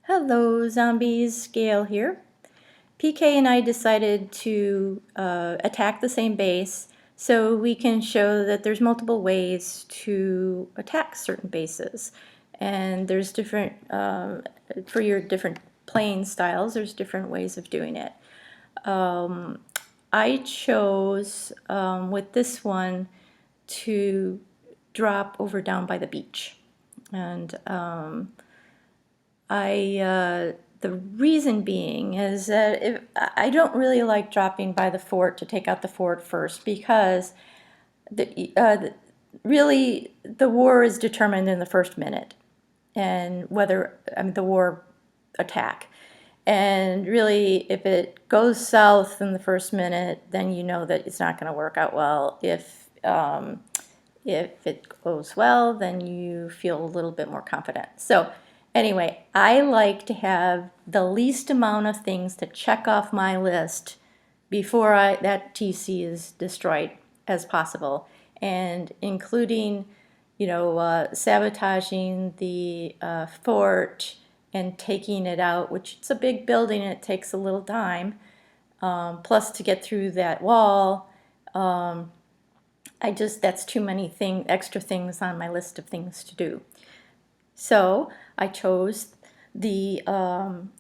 Hello zombies, Gail here. PK and I decided to attack the same base so we can show that there's multiple ways to attack certain bases. And there's different, for your different playing styles, there's different ways of doing it. I chose with this one to drop over down by the beach. And the reason being is that I don't really like dropping by the fort to take out the fort first because really the war is determined in the first minute, and the war attack. And really, if it goes south in the first minute, then you know that it's not going to work out well. If it goes well, then you feel a little bit more confident. So anyway, I like to have the least amount of things to check off my list before that TC is destroyed as possible, and including, sabotaging the fort and taking it out, which it's a big building and it takes a little time. Plus, to get through that wall, that's too many extra things on my list of things to do. So I chose the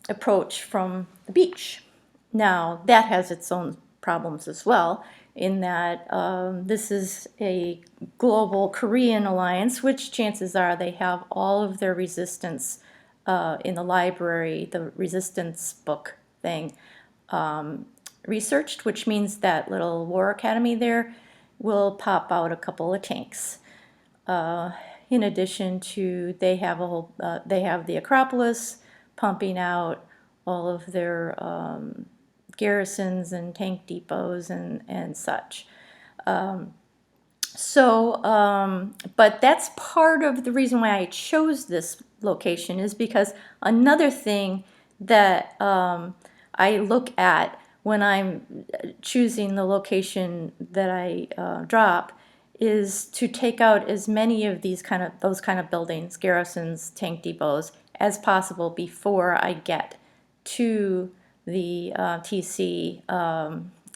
approach from the beach. Now, that has its own problems as well, in that this is a global Korean alliance, which chances are they have all of their resistance in the library, the resistance book thing, researched, which means that little war academy there will pop out a couple of tanks. In addition to, they have the Acropolis pumping out all of their garrisons and tank depots and such. But that's part of the reason why I chose this location, is because another thing that I look at when I'm choosing the location that I drop is to take out as many of those kind of buildings, garrisons, tank depots, as possible before I get to the TC.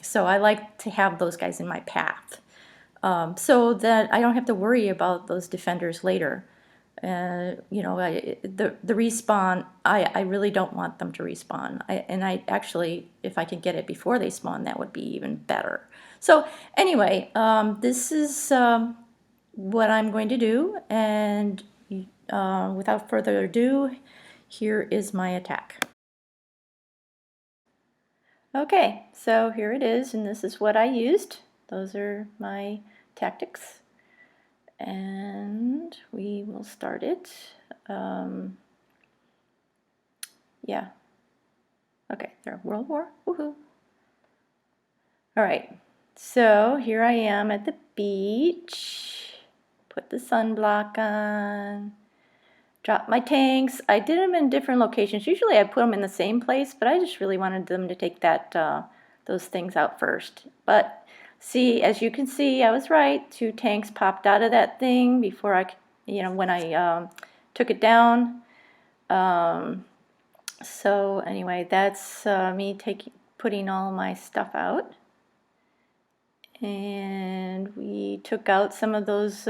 So I like to have those guys in my path, so that I don't have to worry about those defenders later. The respawn, I really don't want them to respawn. I actually, if I could get it before they spawn, that would be even better. So anyway, this is what I'm going to do, and without further ado, here is my attack. Okay, so here it is, and this is what I used. Those are my tactics. And we will start it. Yeah. Okay, there, World War. Woohoo. All right, so here I am at the beach. Put the sunblock on. Drop my tanks. I did them in different locations. Usually I put them in the same place, but I just really wanted them to take those things out first. But see, as you can see, I was right. 2 tanks popped out of that thing before when I took it down. So anyway, that's me putting all my stuff out. And we took out some of those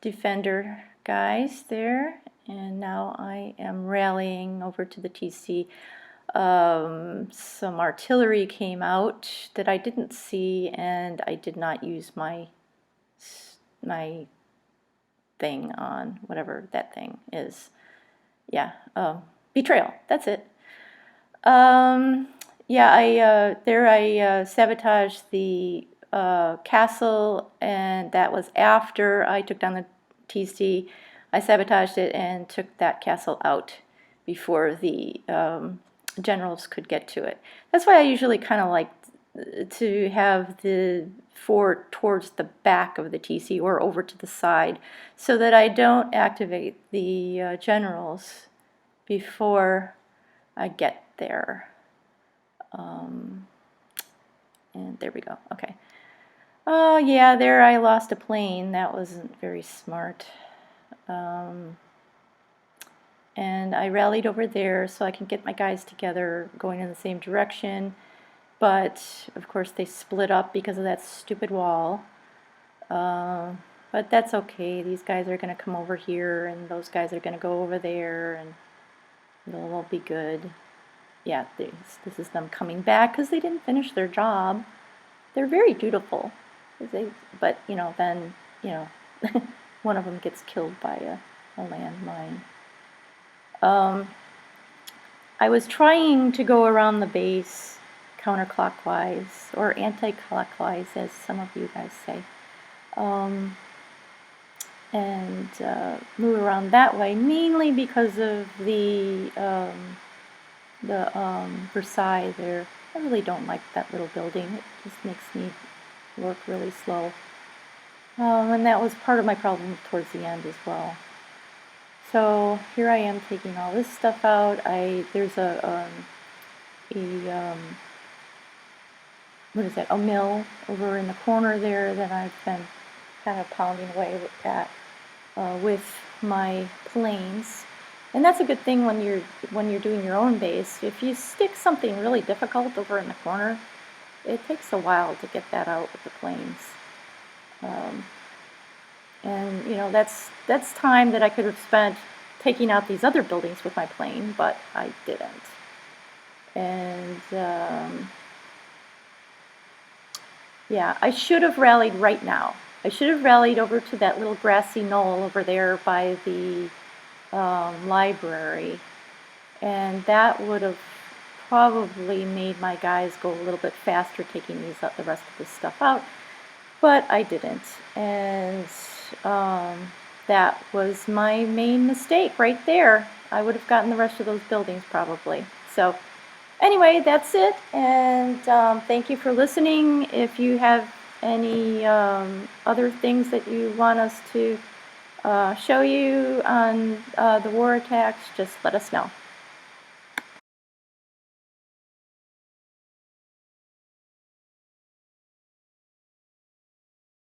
defender guys there. And now I am rallying over to the TC. Some artillery came out that I didn't see, and I did not use my thing on whatever that thing is. Yeah, betrayal. That's it. Yeah, I sabotaged the castle, and that was after I took down the TC. I sabotaged it and took that castle out before the generals could get to it. That's why I usually kind of like to have the fort towards the back of the TC or over to the side, so that I don't activate the generals before I get there. And there we go. Okay. Oh, yeah, there I lost a plane. That wasn't very smart. and I rallied over there so I can get my guys together going in the same direction. But of course they split up because of that stupid wall. But that's okay. These guys are going to come over here, and those guys are going to go over there, and it'll all be good. Yeah, this is them coming back because they didn't finish their job. They're very dutiful. But, then, one of them gets killed by a landmine. I was trying to go around the base counterclockwise, or anti-clockwise, as some of you guys say, and move around that way, mainly because of the Versailles there. I really don't like that little building. It just makes me work really slow. And that was part of my problem towards the end as well. So here I am taking all this stuff out. There's a mill over in the corner there that I've been kind of pounding away at with my planes. And that's a good thing when you're doing your own base. If you stick something really difficult over in the corner, it takes a while to get that out with the planes. And that's time that I could have spent taking out these other buildings with my plane, but I didn't. And yeah, I should have rallied right now. I should have rallied over to that little grassy knoll over there by the library, and that would have probably made my guys go a little bit faster taking the rest of this stuff out, but I didn't, and that was my main mistake right there. I would have gotten the rest of those buildings probably. So anyway, that's it, and thank you for listening. If you have any other things that you want us to show you on the war attacks, just let us know.